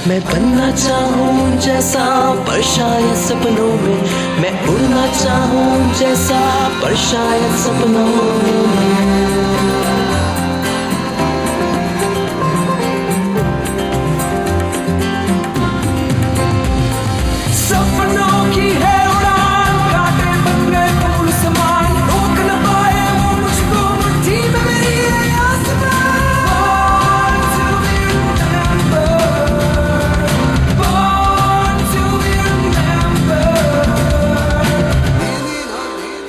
मैं बनना चाहूँ जैसा पर शायद सपनों में, मैं उड़ना चाहूँ जैसा पर शायद सपनों में। सपनों की है उड़ान, काटे बदले फूल समान, रोक न पाए वो मुझको मुट्ठी में मेरी है आसमां।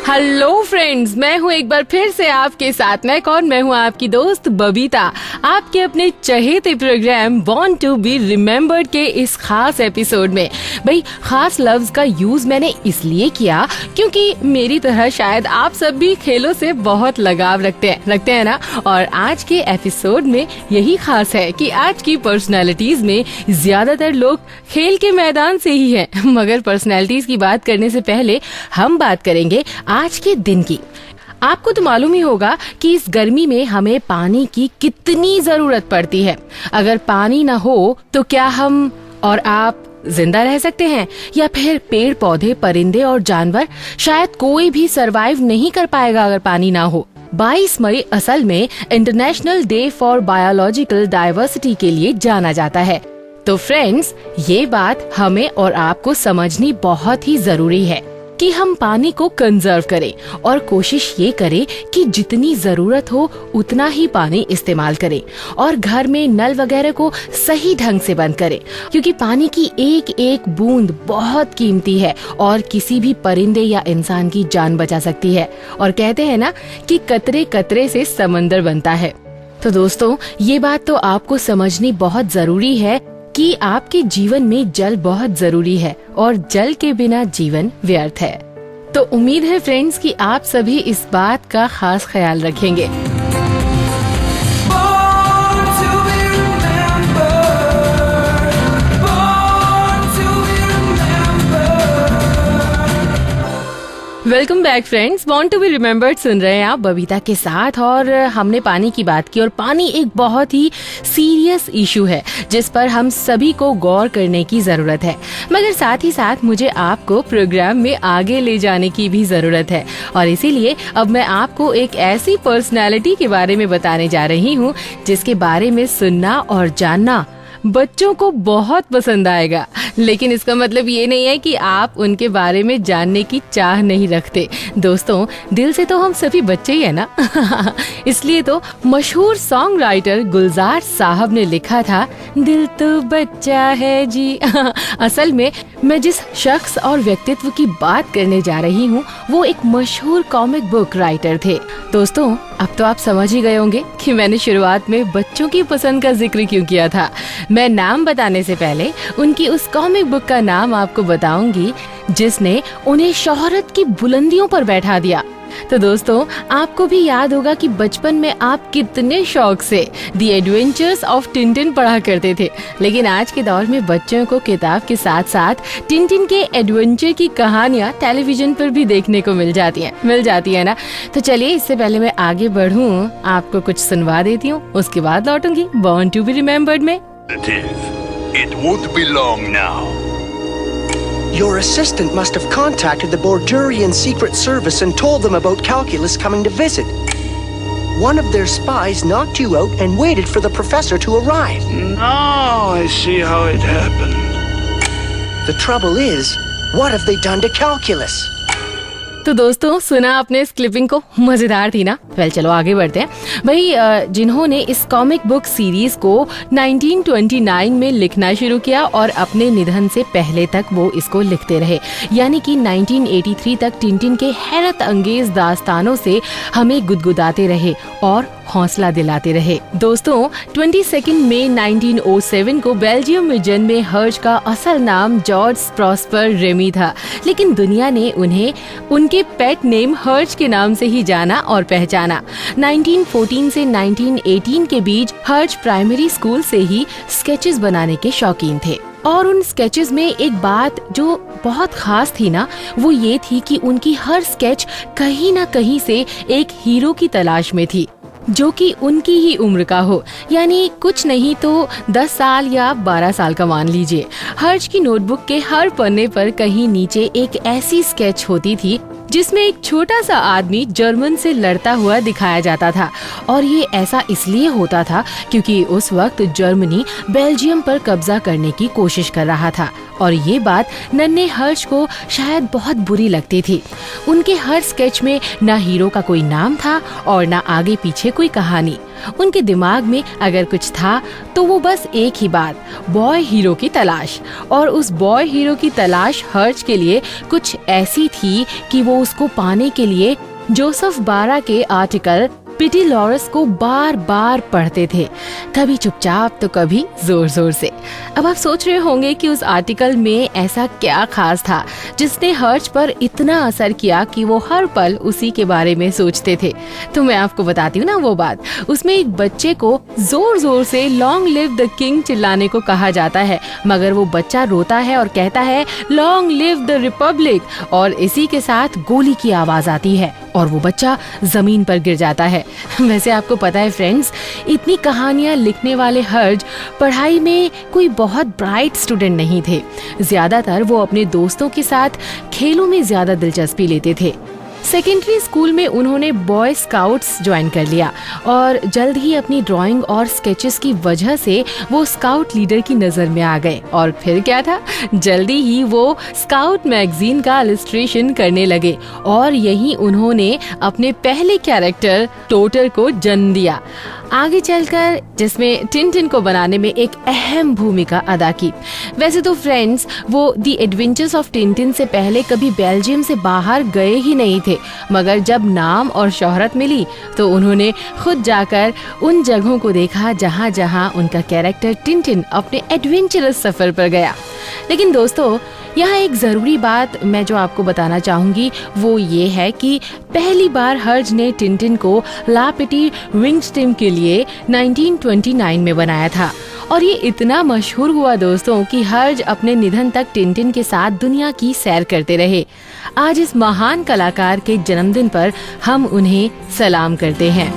हेलो फ्रेंड्स, मैं हूँ एक बार फिर से आपके साथ। मैं हूँ आपकी दोस्त बबीता, आपके अपने चहेते programme born to be remembered के इस खास एपिसोड में। भाई, खास लफ्ज का यूज मैंने इसलिए किया क्योंकि मेरी तरह शायद आप सब भी खेलों से बहुत लगाव रखते हैं ना। और आज के एपिसोड में यही खास है कि आज की पर्सनालिटीज में ज्यादातर लोग खेल के मैदान से ही हैं। मगर पर्सनालिटीज की बात करने से पहले हम बात करेंगे आज के दिन की। आपको तो मालूम ही होगा कि इस गर्मी में हमें पानी की कितनी जरूरत पड़ती है। अगर पानी ना हो तो क्या हम और आप जिंदा रह सकते हैं, या फिर पेड़ पौधे, परिंदे और जानवर, शायद कोई भी सरवाइव नहीं कर पाएगा अगर पानी ना हो। 22 मई असल में international day for biological diversity के लिए जाना जाता है। तो फ्रेंड्स, ये बात हमें और आपको समझनी बहुत ही जरूरी है कि हम पानी को कंजर्व करें और कोशिश ये करें कि जितनी जरूरत हो उतना ही पानी इस्तेमाल करें, और घर में नल वगैरह को सही ढंग से बंद करें, क्योंकि पानी की एक एक बूंद बहुत कीमती है और किसी भी परिंदे या इंसान की जान बचा सकती है। और कहते हैं ना कि कतरे कतरे से समंदर बनता है। तो दोस्तों, ये बात तो आपको समझनी बहुत जरूरी है कि आपके जीवन में जल बहुत जरूरी है और जल के बिना जीवन व्यर्थ है। तो उम्मीद है फ्रेंड्स कि आप सभी इस बात का खास ख्याल रखेंगे। Welcome back friends, born to be remembered सुन रहे हैं आप बबीता के साथ। और हमने पानी की बात की, और पानी एक बहुत ही सीरियस इशू है जिस पर हम सभी को गौर करने की जरूरत है। मगर साथ ही साथ मुझे आपको प्रोग्राम में आगे ले जाने की भी जरूरत है, और इसीलिए अब मैं आपको एक ऐसी पर्सनालिटी के बारे में बताने जा रही हूँ जिसके बारे में सुनना और जानना बच्चों को बहुत पसंद आएगा। लेकिन इसका मतलब ये नहीं है कि आप उनके बारे में जानने की चाह नहीं रखते। दोस्तों, दिल से तो हम सभी बच्चे ही है ना। इसलिए तो मशहूर सॉन्ग राइटर गुलजार साहब ने लिखा था, दिल तो बच्चा है जी। असल में मैं जिस शख्स और व्यक्तित्व की बात करने जा रही हूँ वो एक मशहूर कॉमिक बुक राइटर थे। दोस्तों, अब तो आप समझ ही गए होंगे कि मैंने शुरुआत में बच्चों की पसंद का जिक्र क्यों किया था। मैं नाम बताने से पहले उनकी उस कॉमिक बुक का नाम आपको बताऊंगी जिसने उन्हें शोहरत की बुलंदियों पर बैठा दिया। तो दोस्तों, आपको भी याद होगा कि बचपन में आप कितने शौक से द एडवेंचर्स ऑफ टिंटिन पढ़ा करते थे। लेकिन आज के दौर में बच्चों को किताब के साथ साथ टिंटिन के एडवेंचर की कहानियां टेलीविजन पर भी देखने को मिल जाती है ना। तो चलिए, इससे पहले मैं आगे बढ़ूं, आपको कुछ सुनवा देती हूँ, उसके बाद लौटूंगी बॉर्न टू बी रिमेम्बर्ड में। It won't be long now. Your assistant must have contacted the Bordurian Secret Service and told them about Calculus coming to visit. One of their spies knocked you out and waited for the professor to arrive. Now I see how it happened. The trouble is, what have they done to Calculus? तो दोस्तों, सुना आपने इस clipping को? मजेदार थी ना? Well, चलो आगे बढ़ते हैं। भाई, जिन्होंने इस कॉमिक बुक सीरीज को 1929 में लिखना शुरू किया और अपने निधन से पहले तक वो इसको लिखते रहे, यानी कि 1983 तक टिंटिन के हैरत अंगेज दास्तानों से हमें गुदगुदाते रहे और हौसला दिलाते रहे। दोस्तों, 22 मई 1907 को बेल्जियम में जन्मे हर्ज का असल नाम जॉर्ज प्रॉस्पर रेमी था, लेकिन दुनिया ने उन्हें उनके पेट नेम हर्ज के नाम से ही जाना और पहचाना। 1914 से 1918 के बीच हर्ज प्राइमरी स्कूल से ही स्केचेस बनाने के शौकीन थे, और उन स्केचेस में एक बात जो बहुत खास थी ना, वो ये थी कि उनकी हर स्केच कहीं ना कहीं से एक हीरो की तलाश में थी। जो कि उनकी ही उम्र का हो, यानी कुछ नहीं तो 10 साल या 12 साल का मान लीजिए। हर्ष की नोटबुक के हर पन्ने पर कहीं नीचे एक ऐसी स्केच होती थी जिसमें एक छोटा सा आदमी जर्मन से लड़ता हुआ दिखाया जाता था। और ये ऐसा इसलिए होता था क्योंकि उस वक्त जर्मनी बेल्जियम पर कब्जा करने की कोशिश कर रहा था। और ये बात नन्हे हर्ष को शायद बहुत बुरी लगती थी। उनके हर स्केच में ना हीरो का कोई नाम था और ना आगे पीछे कोई कहानी। उनके दिमाग में अगर कुछ था तो वो बस एक ही बात, बॉय हीरो की तलाश। और उस बॉय हीरो की तलाश हर्ष के लिए कुछ ऐसी थी कि वो उसको पाने के लिए जोसेफ बारा के आर्टिकल पिटी लॉरस को बार बार पढ़ते थे, कभी चुपचाप तो कभी जोर जोर से। अब आप सोच रहे होंगे कि उस आर्टिकल में ऐसा क्या खास था जिसने हर्ष पर इतना असर किया कि वो हर पल उसी के बारे में सोचते थे। तो मैं आपको बताती हूँ ना वो बात। उसमें एक बच्चे को जोर जोर से लॉन्ग लिव द किंग चिल्लाने को कहा जाता है, मगर वो बच्चा रोता है और कहता है लॉन्ग लिव द रिपब्लिक, और इसी के साथ गोली की आवाज आती है और वो बच्चा जमीन पर गिर जाता है। वैसे आपको पता है फ्रेंड्स, इतनी कहानियां लिखने वाले हर्ष पढ़ाई में कोई बहुत ब्राइट स्टूडेंट नहीं थे। ज्यादातर वो अपने दोस्तों के साथ खेलों में ज्यादा दिलचस्पी लेते थे। सेकेंडरी स्कूल में उन्होंने बॉय स्काउट्स ज्वाइन कर लिया और जल्द ही अपनी ड्राइंग और स्केचेस की वजह से वो स्काउट लीडर की नजर में आ गए। और फिर क्या था, जल्दी ही वो स्काउट मैगजीन का इलस्ट्रेशन करने लगे और यहीं उन्होंने अपने पहले कैरेक्टर टोटर को जन्म दिया, आगे चलकर जिसमें टिंटिन को बनाने में एक अहम भूमिका अदा की। वैसे तो फ्रेंड्स, वो द एडवेंचर्स ऑफ टिंटिन से पहले कभी बेल्जियम से बाहर गए ही नहीं थे, मगर जब नाम और शोहरत मिली तो उन्होंने खुद जाकर उन जगहों को देखा जहां जहां उनका कैरेक्टर टिंटिन अपने एडवेंचरस सफर पर गया। लेकिन दोस्तों, यहाँ एक जरूरी बात मैं जो आपको बताना चाहूंगी वो ये है कि पहली बार हर्ष ने टिंटिन को ला पिटी विंग्स्टीम के लिए 1929 में बनाया था और ये इतना मशहूर हुआ दोस्तों कि हर्ष अपने निधन तक टिंटिन के साथ दुनिया की सैर करते रहे। आज इस महान कलाकार के जन्मदिन पर हम उन्हें सलाम करते हैं।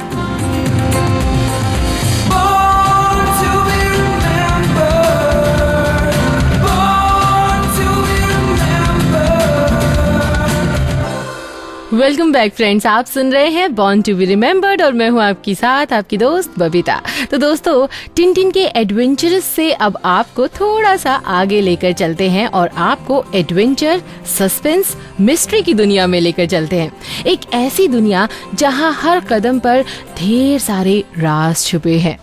वेलकम बैक फ्रेंड्स, आप सुन रहे हैं बॉर्न टू बी रिमेम्बर्ड और मैं हूं आपकी साथ आपकी दोस्त बबीता। तो दोस्तों, टिंटिन के एडवेंचरस से अब आपको थोड़ा सा आगे लेकर चलते हैं और आपको एडवेंचर, सस्पेंस, मिस्ट्री की दुनिया में लेकर चलते हैं। एक ऐसी दुनिया जहां हर कदम पर ढेर सारे राज छुपे हैं।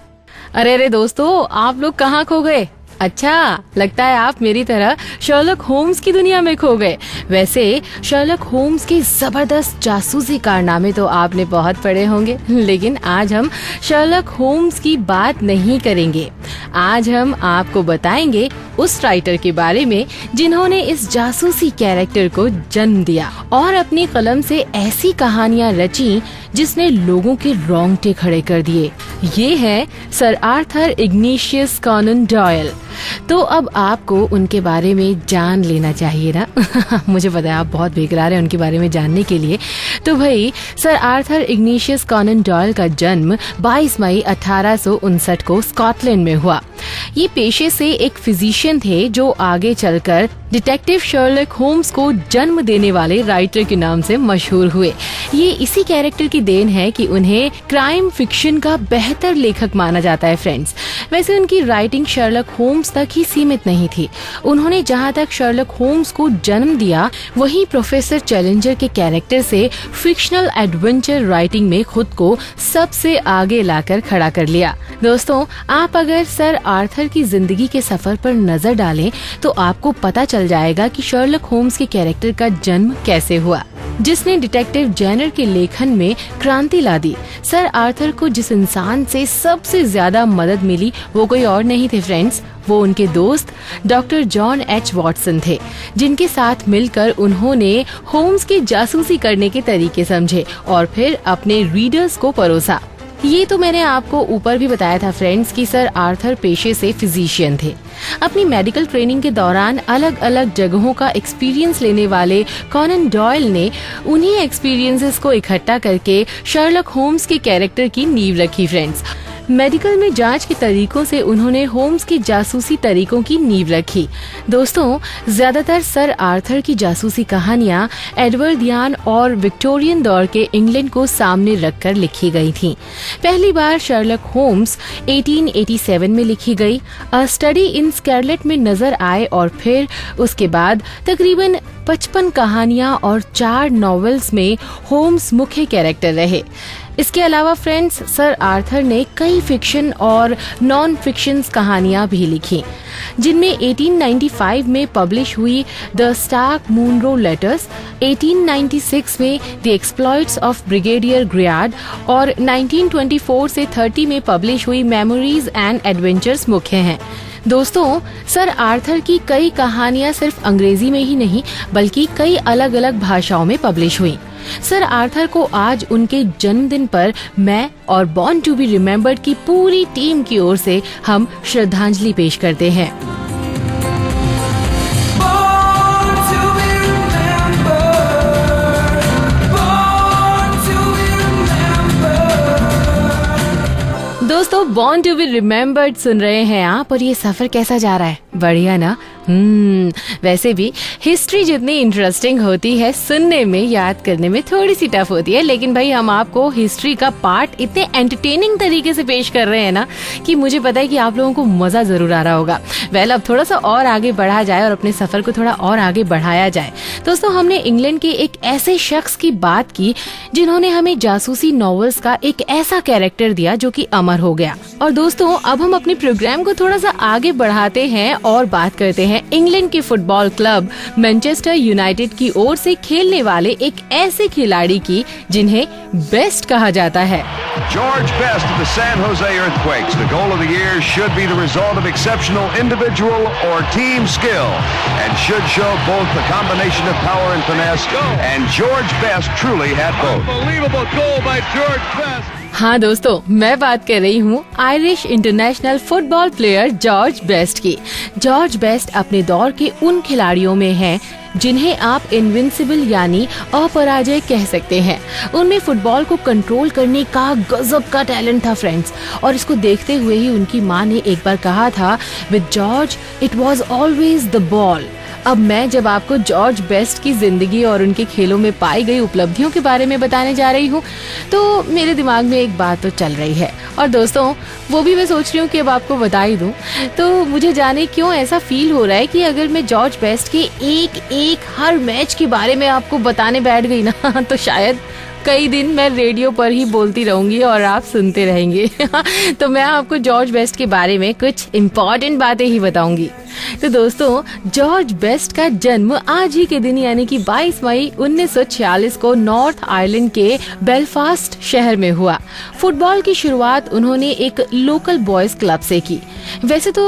अरे दोस्तों, आप लोग कहाँ खो गए? अच्छा, लगता है आप मेरी तरह शर्लक होम्स की दुनिया में खो गए। वैसे शर्लक होम्स के जबरदस्त जासूसी कारनामे तो आपने बहुत पढ़े होंगे, लेकिन आज हम शर्लक होम्स की बात नहीं करेंगे। आज हम आपको बताएंगे उस राइटर के बारे में जिन्होंने इस जासूसी कैरेक्टर को जन्म दिया और अपनी कलम से ऐसी कहानियां रची जिसने लोगों के रोंगटे खड़े कर दिए। ये है sir Arthur Ignatius Conan Doyle. तो अब आपको उनके बारे में जान लेना चाहिए ना। मुझे पता है आप बहुत बेकरार हैं उनके बारे में जानने के लिए। तो भाई, sir Arthur Ignatius Conan Doyle का जन्म 22 मई 1859 को स्कॉटलैंड में हुआ। ये पेशे से एक फिजिशियन थे जो आगे चलकर डिटेक्टिव शर्लक होम्स को जन्म देने वाले राइटर के नाम से मशहूर हुए। ये इसी कैरेक्टर की देन है कि उन्हें क्राइम फिक्शन का बेहतर लेखक माना जाता है फ्रेंड्स। वैसे उनकी राइटिंग शर्लक होम्स तक ही सीमित नहीं थी। उन्होंने जहाँ तक शर्लक होम्स को जन्म दिया, वहीं प्रोफेसर चैलेंजर के कैरेक्टर से फिक्शनल एडवेंचर राइटिंग में खुद को सबसे आगे लाकर खड़ा कर लिया। दोस्तों, आप अगर सर आर्थर की जिंदगी के सफर पर नजर डालें तो आपको पता चल जाएगा कि शर्लक होम्स के कैरेक्टर का जन्म कैसे हुआ, जिसने डिटेक्टिव जेनर के लेखन में क्रांति ला दी। सर आर्थर को जिस इंसान से सबसे ज्यादा मदद मिली वो कोई और नहीं थे फ्रेंड्स, वो उनके दोस्त डॉक्टर जॉन एच वॉटसन थे, जिनके साथ मिलकर उन्होंने होम्स की जासूसी करने के तरीके समझे और फिर अपने रीडर्स को परोसा। ये तो मैंने आपको ऊपर भी बताया था फ्रेंड्स कि सर आर्थर पेशे से फिजिशियन थे। अपनी मेडिकल ट्रेनिंग के दौरान अलग अलग जगहों का एक्सपीरियंस लेने वाले कॉनन डॉयल ने उन्हीं एक्सपीरियंसेस को इकट्ठा करके शर्लक होम्स के कैरेक्टर की नींव रखी फ्रेंड्स। मेडिकल में जांच के तरीकों से उन्होंने होम्स की जासूसी तरीकों की नींव रखी। दोस्तों, ज्यादातर सर आर्थर की जासूसी कहानियां एडवर्डियन और विक्टोरियन दौर के इंग्लैंड को सामने रखकर लिखी गई थीं। पहली बार शर्लक होम्स 1887 में लिखी गई, अ स्टडी इन स्कारलेट में नजर आए और फिर उसके बाद तकरीबन 55 कहानियां और 4 नॉवेल्स में होम्स मुख्य कैरेक्टर रहे। इसके अलावा फ्रेंड्स, सर आर्थर ने कई फिक्शन और नॉन फिक्शन कहानियां भी लिखी, जिनमें 1895 में पब्लिश हुई द स्टार्क मूनरो लेटर्स, 1896 में द एक्सप्लॉइट्स ऑफ ब्रिगेडियर ग्रियार्ड और 1924 से 30 में पब्लिश हुई मेमोरीज एंड एडवेंचर्स मुख्य हैं। दोस्तों, सर आर्थर की कई कहानियां सिर्फ अंग्रेजी में ही नहीं बल्कि कई अलग अलग भाषाओं में पब्लिश हुई। सर आर्थर को आज उनके जन्मदिन पर मैं और बॉर्न टू बी रिमेम्बर्ड की पूरी टीम की ओर से हम श्रद्धांजलि पेश करते हैं। दोस्तों, बॉर्न टू बी रिमेम्बर्ड सुन रहे हैं आप और ये सफर कैसा जा रहा है? बढ़िया ना? वैसे भी हिस्ट्री जितनी इंटरेस्टिंग होती है, सुनने में याद करने में थोड़ी सी टफ होती है, लेकिन भाई हम आपको हिस्ट्री का पार्ट इतने एंटरटेनिंग तरीके से पेश कर रहे हैं ना कि मुझे पता है कि आप लोगों को मजा जरूर आ रहा होगा। अब थोड़ा सा और आगे बढ़ा जाए और अपने सफर को थोड़ा और आगे बढ़ाया जाए। दोस्तों, हमने इंग्लैंड के एक ऐसे शख्स की बात की जिन्होंने हमें जासूसी नॉवेल्स का एक ऐसा कैरेक्टर दिया जो कि अमर हो गया। और दोस्तों, अब हम अपने प्रोग्राम को थोड़ा सा आगे बढ़ाते हैं और बात करते हैं इंग्लैंड के फुटबॉल क्लब मैनचेस्टर यूनाइटेड की ओर से खेलने वाले एक ऐसे खिलाड़ी की जिन्हें बेस्ट कहा जाता है। George Best of the San Jose Earthquakes. The goal of the year should be the result of exceptional individual or team skill and should show both the combination of power and finesse, and George Best truly had both. Unbelievable goal by George Best. हाँ दोस्तों, मैं बात कर रही हूँ Irish international football player George best की। George best अपने दौर के उन खिलाड़ियों में हैं जिन्हें आप इनविंसिबल यानी अपराजय कह सकते हैं। उनमें फुटबॉल को कंट्रोल करने का गजब का टैलेंट था फ्रेंड्स, और इसको देखते हुए ही उनकी माँ ने एक बार कहा था, with George it was always the ball. अब मैं जब आपको जॉर्ज बेस्ट की जिंदगी और उनके खेलों में पाई गई उपलब्धियों के बारे में बताने जा रही हूँ तो मेरे दिमाग में एक बात तो चल रही है, और दोस्तों वो भी मैं सोच रही हूँ कि अब आपको बता ही दूँ। तो मुझे जाने क्यों ऐसा फील हो रहा है कि अगर मैं जॉर्ज बेस्ट के एक हर मैच के बारे में आपको बताने बैठ गई ना तो शायद कई दिन मैं रेडियो पर ही बोलती रहूंगी और आप सुनते रहेंगे। तो मैं आपको जॉर्ज बेस्ट के बारे में कुछ इम्पोर्टेंट बातें ही बताऊंगी। तो दोस्तों, जॉर्ज बेस्ट का जन्म आज ही के दिन यानी कि 22 मई 1946 को नॉर्थ आयरलैंड के बेलफास्ट शहर में हुआ। फुटबॉल की शुरुआत उन्होंने एक लोकल बॉयज क्लब से की। वैसे तो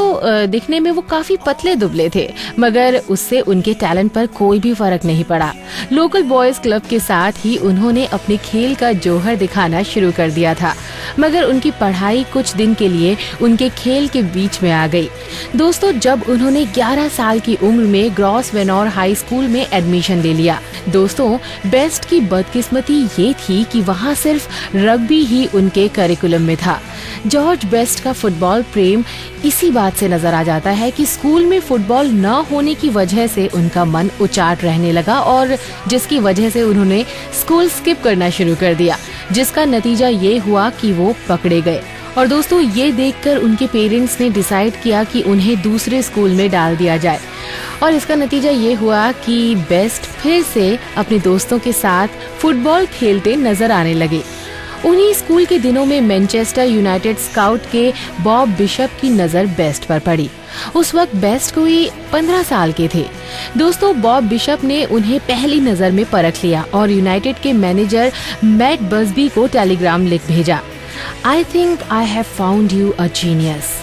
दिखने में वो काफी पतले दुबले थे, मगर उससे उनके टैलेंट पर कोई भी फर्क नहीं पड़ा। लोकल बॉयज क्लब के साथ ही उन्होंने अपने खेल का जौहर दिखाना शुरू कर दिया था, मगर उनकी पढ़ाई कुछ दिन के लिए उनके खेल के बीच में आ गई। दोस्तों, जब उन्होंने 11 साल की उम्र में ग्रॉसवेनोर हाई स्कूल में एडमिशन ले लिया। दोस्तों, बेस्ट की बदकिस्मती ये थी कि वहाँ सिर्फ रग्बी ही उनके करिकुलम में था। जॉर्ज बेस्ट का फुटबॉल प्रेम इसी बात से नजर आ जाता है कि स्कूल में फुटबॉल न होने की वजह से उनका मन उचाट रहने लगा, और जिसकी वजह से उन्होंने स्कूल स्किप करना शुरू कर दिया, जिसका नतीजा ये हुआ कि वो पकड़े गए। और दोस्तों, ये देखकर उनके पेरेंट्स ने डिसाइड किया कि उन्हें दूसरे स्कूल में डाल दिया जाए, और इसका नतीजा ये हुआ कि बेस्ट फिर से अपने दोस्तों के साथ फुटबॉल खेलते नजर आने लगे। उन्हीं स्कूल के दिनों में मैनचेस्टर यूनाइटेड स्काउट के बॉब बिशप की नजर बेस्ट पर पड़ी। उस वक्त बेस्ट कोई 15 साल के थे। दोस्तों, बॉब बिशप ने उन्हें पहली नजर में परख लिया और यूनाइटेड के मैनेजर मैट बसबी को टेलीग्राम लिख भेजा, I think I have found you a genius।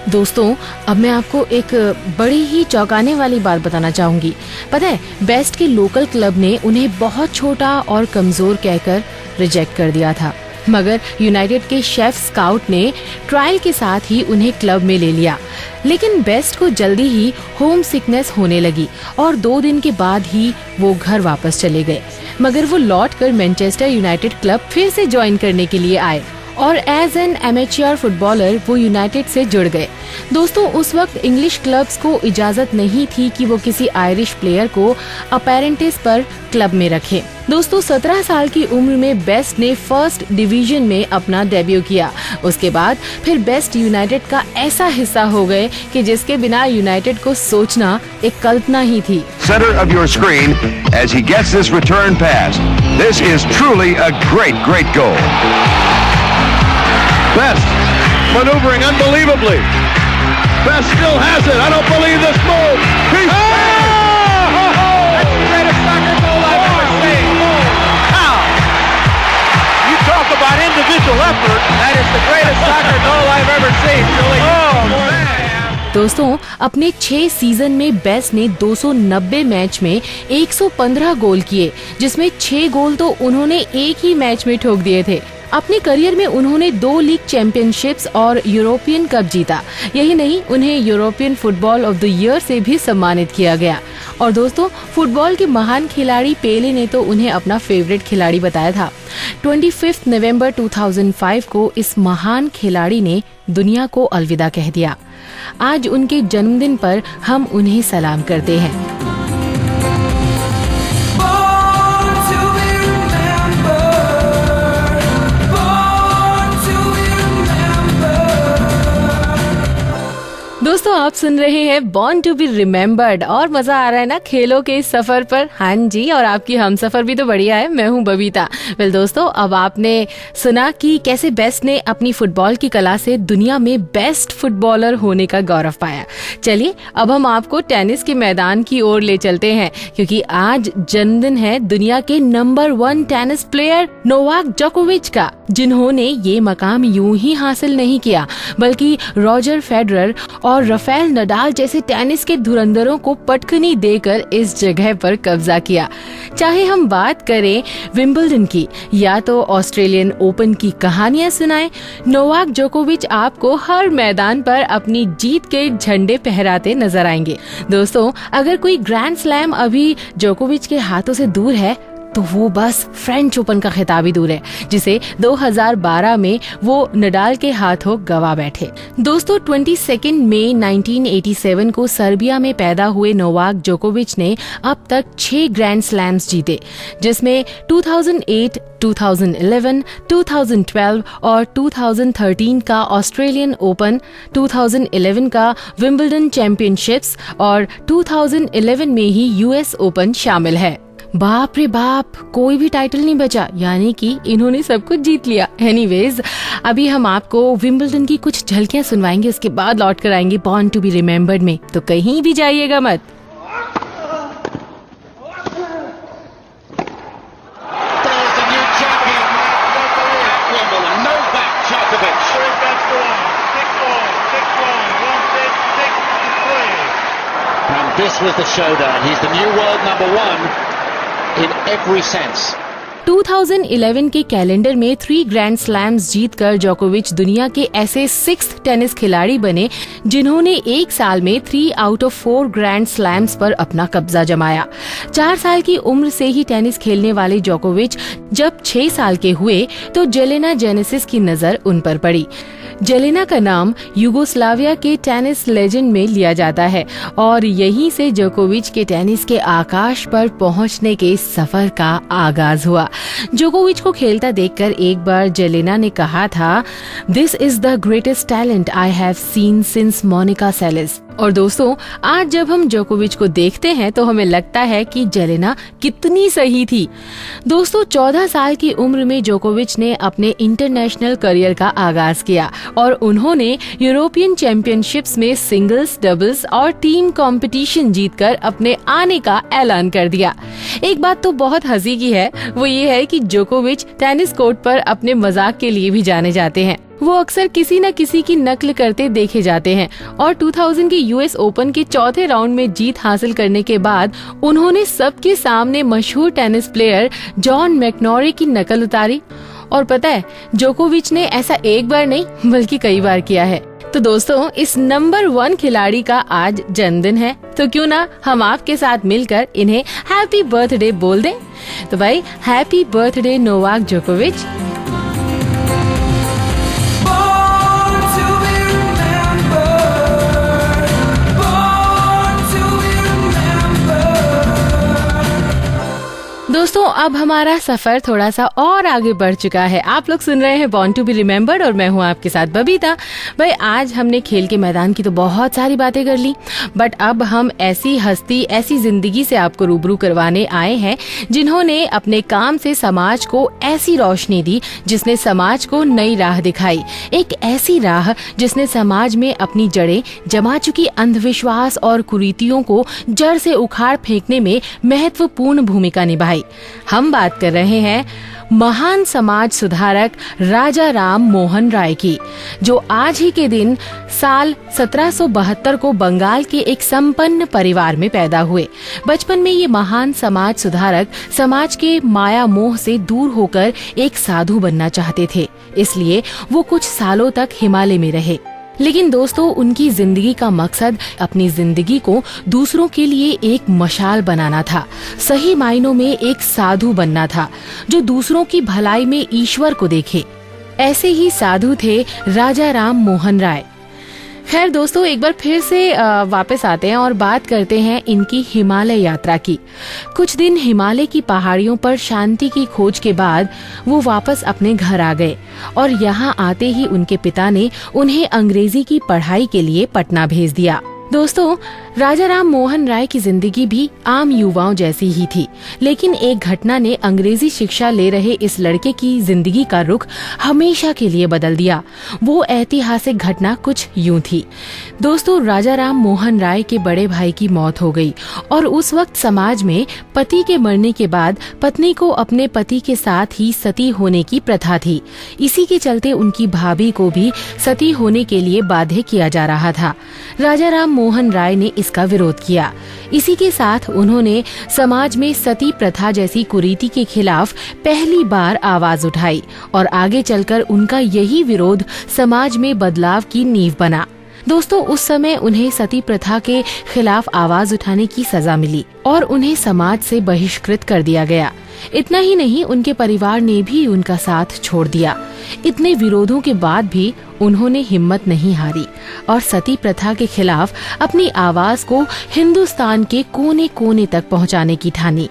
दोस्तों, अब मैं आपको एक बड़ी ही चौंकाने वाली बात बताना चाहूंगी। पता है, बेस्ट के लोकल क्लब ने उन्हें बहुत छोटा और कमजोर कहकर रिजेक्ट कर दिया था। मगर यूनाइटेड के शेफ स्काउट ने ट्रायल के साथ ही उन्हें क्लब में ले लिया। लेकिन बेस्ट को जल्दी ही होम सिकनेस होने लगी और 2 दिन के बाद ही वो घर वापस चले गए। मगर वो लौटकर मैनचेस्टर यूनाइटेड क्लब फिर से ज्वाइन करने के लिए आए और एज एन एमेच्योर फुटबॉलर वो यूनाइटेड से जुड़ गए। दोस्तों, उस वक्त इंग्लिश क्लब्स को इजाजत नहीं थी कि वो किसी आयरिश प्लेयर को अपेरेंटिस पर क्लब में रखें। दोस्तों, 17 साल की उम्र में बेस्ट ने फर्स्ट डिवीजन में अपना डेब्यू किया। उसके बाद फिर बेस्ट यूनाइटेड का ऐसा हिस्सा हो गए कि जिसके बिना यूनाइटेड को सोचना एक कल्पना ही थी। Center of your screen as he gets this return pass. This is truly a great goal. Best maneuvering unbelievably. Best still has it. I don't believe this move. He's That's the greatest soccer goal I've ever seen. Wow! You talk about individual effort. That is the greatest soccer goal I've ever seen. Really. Oh man! दोस्तों, अपने 6 season में best ने 290 match में 115 गोल किए, जिसमें 6 गोल तो उन्होंने एक ही मैच में ठोक दिए थे। अपने करियर में उन्होंने 2 लीग चैंपियनशिप्स और यूरोपियन कप जीता। यही नहीं, उन्हें European football of the year से भी सम्मानित किया गया। और दोस्तों, फुटबॉल के महान खिलाड़ी पेले ने तो उन्हें अपना फेवरेट खिलाड़ी बताया था। 25 नवंबर 2005 को इस महान खिलाड़ी ने दुनिया को अलविदा कह दिया। आज उनके जन्मदिन पर हम उन्हें सलाम करते हैं। दोस्तों, आप सुन रहे हैं बॉर्न टू बी रिमेम्बर्ड और मजा आ रहा है ना खेलों के इस सफर पर। हाँ जी, और आपकी हम सफर भी तो बढ़िया है। मैं हूँ बबीता। वेल दोस्तों, अब आपने सुना कि कैसे बेस्ट ने अपनी फुटबॉल की कला से दुनिया में बेस्ट फुटबॉलर होने का गौरव पाया। चलिए, अब हम आपको टेनिस के मैदान की ओर ले चलते हैं, क्योंकि आज जन्मदिन है दुनिया के नंबर 1 टेनिस प्लेयर नोवाक जोकोविच का, जिन्होंने ये मकाम यूं ही हासिल नहीं किया, बल्कि रॉजर फेडरर और राफेल नडाल जैसे टेनिस के धुरंधरों को पटखनी देकर इस जगह पर कब्जा किया। चाहे हम बात करें विंबलडन की या तो ऑस्ट्रेलियन ओपन की कहानियां सुनाएं, नोवाक जोकोविच आपको हर मैदान पर अपनी जीत के झंडे फहराते नजर आएंगे। दोस्तों, अगर कोई ग्रैंड स्लैम अभी जोकोविच के हाथों से दूर है तो वो बस फ्रेंच ओपन का खिताब ही दूर है, जिसे 2012 में वो नडाल के हाथों गवा बैठे। दोस्तों, 22 मई 1987 को सर्बिया में पैदा हुए नोवाक जोकोविच ने अब तक 6 ग्रैंड स्लैम्स जीते, जिसमें 2008, 2011, 2012 और 2013 का ऑस्ट्रेलियन ओपन, 2011 का विंबलडन चैंपियनशिप्स और 2011 में ही यूएस ओपन शामिल है। बाप रे बाप, कोई भी टाइटल नहीं बचा, यानी कि इन्होंने सब कुछ जीत लिया। एनीवेज, अभी हम आपको विंबलडन की कुछ झलकियां सुनवाएंगे, उसके बाद लौट कर आएंगे बॉर्न टू बी रिमेम्बर्ड में, तो कहीं भी जाइएगा मत। This was the showdown. He's the new world number 1 in every sense. 2011 के कैलेंडर में 3 ग्रैंड स्लैम्स जीतकर जोकोविच दुनिया के ऐसे 6th टेनिस खिलाड़ी बने जिन्होंने एक साल में 3 आउट ऑफ 4 ग्रैंड स्लैम्स पर अपना कब्जा जमाया। 4 साल की उम्र से ही टेनिस खेलने वाले जोकोविच जब 6 साल के हुए तो जेलेना जेनेसिस की नजर उन पर पड़ी। जेलेना का नाम युगोस्लाविया के टेनिस लेजेंड में लिया जाता है और यहीं से जोकोविच के टेनिस के आकाश पर पहुंचने के सफर का आगाज हुआ। जोकोविच को खेलता देखकर एक बार जेलेना ने कहा था, "This is the greatest talent I have seen since Monica Seles." और दोस्तों, आज जब हम जोकोविच को देखते हैं तो हमें लगता है कि जेलेना कितनी सही थी। दोस्तों, 14 साल की उम्र में जोकोविच ने अपने इंटरनेशनल करियर का आगाज किया और उन्होंने यूरोपियन चैंपियनशिप्स में सिंगल्स, डबल्स और टीम कंपटीशन जीतकर अपने आने का ऐलान कर दिया। एक बात तो बहुत हंसी की है, वो ये है कि जोकोविच टेनिस कोर्ट पर अपने मजाक के लिए भी जाने जाते हैं। वो अक्सर किसी न किसी की नकल करते देखे जाते हैं और 2000 के यूएस ओपन के चौथे राउंड में जीत हासिल करने के बाद उन्होंने सबके सामने मशहूर टेनिस प्लेयर जॉन मैकनोरे की नकल उतारी। और पता है, जोकोविच ने ऐसा एक बार नहीं बल्कि कई बार किया है। तो दोस्तों, इस नंबर 1 खिलाड़ी का आज जन्मदिन है, तो क्यों ना हम आपके साथ मिलकर इन्हें हैप्पी बर्थडे बोल दें। तो भाई, हैप्पी बर्थडे नोवाक जोकोविच। दोस्तों, अब हमारा सफर थोड़ा सा और आगे बढ़ चुका है। आप लोग सुन रहे हैं बॉर्न टू बी रिमेम्बर्ड और मैं हूं आपके साथ बबीता। भाई, आज हमने खेल के मैदान की तो बहुत सारी बातें कर ली, बट अब हम ऐसी हस्ती, ऐसी जिंदगी से आपको रूबरू करवाने आए हैं जिन्होंने अपने काम से समाज को ऐसी रोशनी दी जिसने समाज को नई राह दिखाई। एक ऐसी राह जिसने समाज में अपनी जड़ें जमा चुकी अंधविश्वास और कुरीतियों को जड़ से उखाड़ फेंकने में महत्वपूर्ण भूमिका निभाई। हम बात कर रहे हैं महान समाज सुधारक राजा राम मोहन राय की, जो आज ही के दिन साल 1772 को बंगाल के एक संपन्न परिवार में पैदा हुए। बचपन में ये महान समाज सुधारक समाज के माया मोह से दूर होकर एक साधु बनना चाहते थे, इसलिए वो कुछ सालों तक हिमालय में रहे। लेकिन दोस्तों, उनकी जिंदगी का मकसद अपनी जिंदगी को दूसरों के लिए एक मशाल बनाना था। सही मायनों में एक साधु बनना था जो दूसरों की भलाई में ईश्वर को देखे। ऐसे ही साधु थे राजा राम मोहन राय। खैर दोस्तों, एक बार फिर से वापस आते हैं और बात करते हैं इनकी हिमालय यात्रा की। कुछ दिन हिमालय की पहाड़ियों पर शांति की खोज के बाद वो वापस अपने घर आ गए और यहाँ आते ही उनके पिता ने उन्हें अंग्रेजी की पढ़ाई के लिए पटना भेज दिया। दोस्तों, राजा राम मोहन राय की जिंदगी भी आम युवाओं जैसी ही थी, लेकिन एक घटना ने अंग्रेजी शिक्षा ले रहे इस लड़के की जिंदगी का रुख हमेशा के लिए बदल दिया। वो ऐतिहासिक घटना कुछ यूं थी। दोस्तों, राजा राम मोहन राय के बड़े भाई की मौत हो गई और उस वक्त समाज में पति के मरने के बाद पत्नी को अपने पति के साथ ही सती होने की प्रथा थी। इसी के चलते उनकी भाभी को भी सती होने के लिए बाध्य किया जा रहा था। राजा राम मोहन राय ने इसका विरोध किया। इसी के साथ उन्होंने समाज में सती प्रथा जैसी कुरीति के खिलाफ पहली बार आवाज उठाई और आगे चलकर उनका यही विरोध समाज में बदलाव की नींव बना। दोस्तों, उस समय उन्हें सती प्रथा के खिलाफ आवाज उठाने की सजा मिली और उन्हें समाज से बहिष्कृत कर दिया गया। इतना ही नहीं, उनके परिवार ने भी उनका साथ छोड़ दिया। इतने विरोधों के बाद भी उन्होंने हिम्मत नहीं हारी और सती प्रथा के खिलाफ अपनी आवाज को हिंदुस्तान के कोने कोने तक पहुंचाने की ठानी।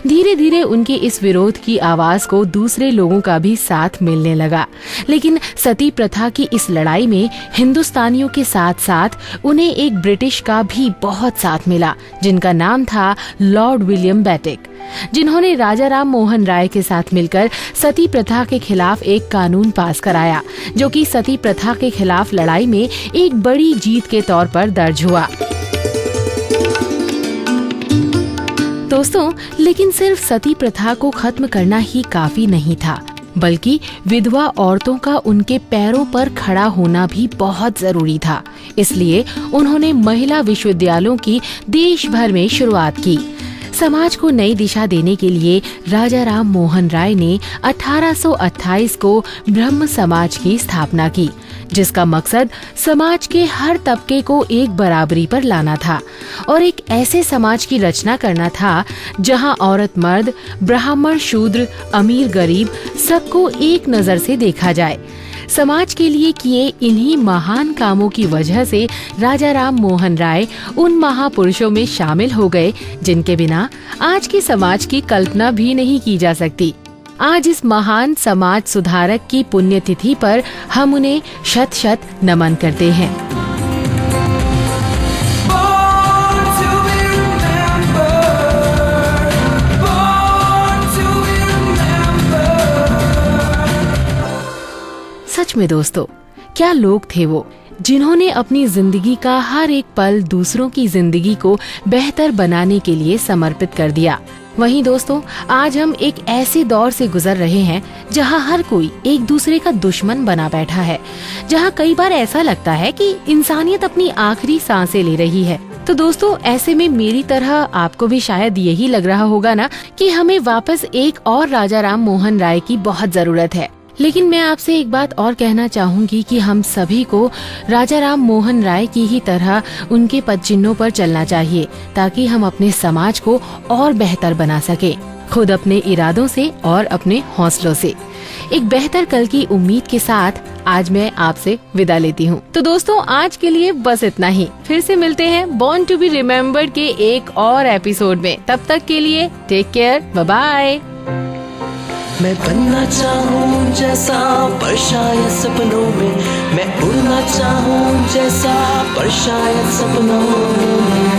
धीरे धीरे उनके इस विरोध की आवाज को दूसरे लोगों का भी साथ मिलने लगा। लेकिन सती प्रथा की इस लड़ाई में हिंदुस्तानियों के साथ साथ उन्हें एक ब्रिटिश का भी बहुत साथ मिला, जिनका नाम था लॉर्ड विलियम बेटिक, जिन्होंने राजा राम मोहन राय के साथ मिलकर सती प्रथा के खिलाफ एक कानून पास कराया, जो कि सती प्रथा के खिलाफ लड़ाई में एक बड़ी जीत के तौर पर दर्ज हुआ। दोस्तों, लेकिन सिर्फ सती प्रथा को खत्म करना ही काफी नहीं था, बल्कि विधवा औरतों का उनके पैरों पर खड़ा होना भी बहुत जरूरी था। इसलिए उन्होंने महिला विश्वविद्यालयों की देश भर में शुरुआत की। समाज को नई दिशा देने के लिए राजा राम मोहन राय ने 1828 को ब्रह्म समाज की स्थापना की, जिसका मकसद समाज के हर तबके को एक बराबरी पर लाना था और एक ऐसे समाज की रचना करना था जहां औरत मर्द, ब्राह्मण शूद्र, अमीर गरीब सबको एक नजर से देखा जाए। समाज के लिए किए इन्हीं महान कामों की वजह से राजा राम मोहन राय उन महापुरुषों में शामिल हो गए जिनके बिना आज के समाज की कल्पना भी नहीं की जा सकती। आज इस महान समाज सुधारक की पुण्यतिथि पर हम उन्हें शत शत नमन करते हैं। सच में दोस्तों, क्या लोग थे वो जिन्होंने अपनी जिंदगी का हर एक पल दूसरों की जिंदगी को बेहतर बनाने के लिए समर्पित कर दिया। वहीं दोस्तों, आज हम एक ऐसे दौर से गुजर रहे हैं जहां हर कोई एक दूसरे का दुश्मन बना बैठा है, जहां कई बार ऐसा लगता है कि इंसानियत अपनी आखिरी सांसें ले रही है। तो दोस्तों, ऐसे में मेरी तरह आपको भी शायद यही लग रहा होगा ना कि हमें वापस एक और राजा राम मोहन राय की बहुत जरूरत है। लेकिन मैं आपसे एक बात और कहना चाहूंगी कि हम सभी को राजा राम मोहन राय की ही तरह उनके पद चिन्हों पर चलना चाहिए, ताकि हम अपने समाज को और बेहतर बना सके, खुद अपने इरादों से और अपने हौसलों से। एक बेहतर कल की उम्मीद के साथ आज मैं आपसे विदा लेती हूँ। तो दोस्तों, आज के लिए बस इतना ही। फिर से मिलते हैं बॉर्न टू बी रिमेम्बर्ड के एक और एपिसोड में। तब तक के लिए टेक केयर, बाय बाय। मैं बनना चाहूँ जैसा पर शायद सपनों में, मैं उड़ना चाहूँ जैसा पर शायद सपनों में।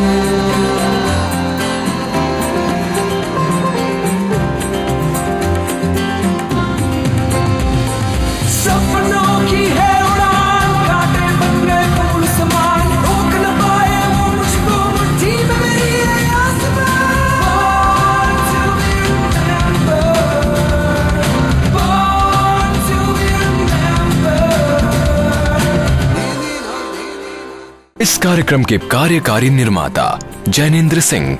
सपनों की है उड़ान, कांटे बन गए फूल समान, रोक न पाए वो मुझको मुट्ठी में मेरी है आसमान। Born to be remembered. इस कार्यक्रम के कार्यकारी निर्माता जैनेंद्र सिंह।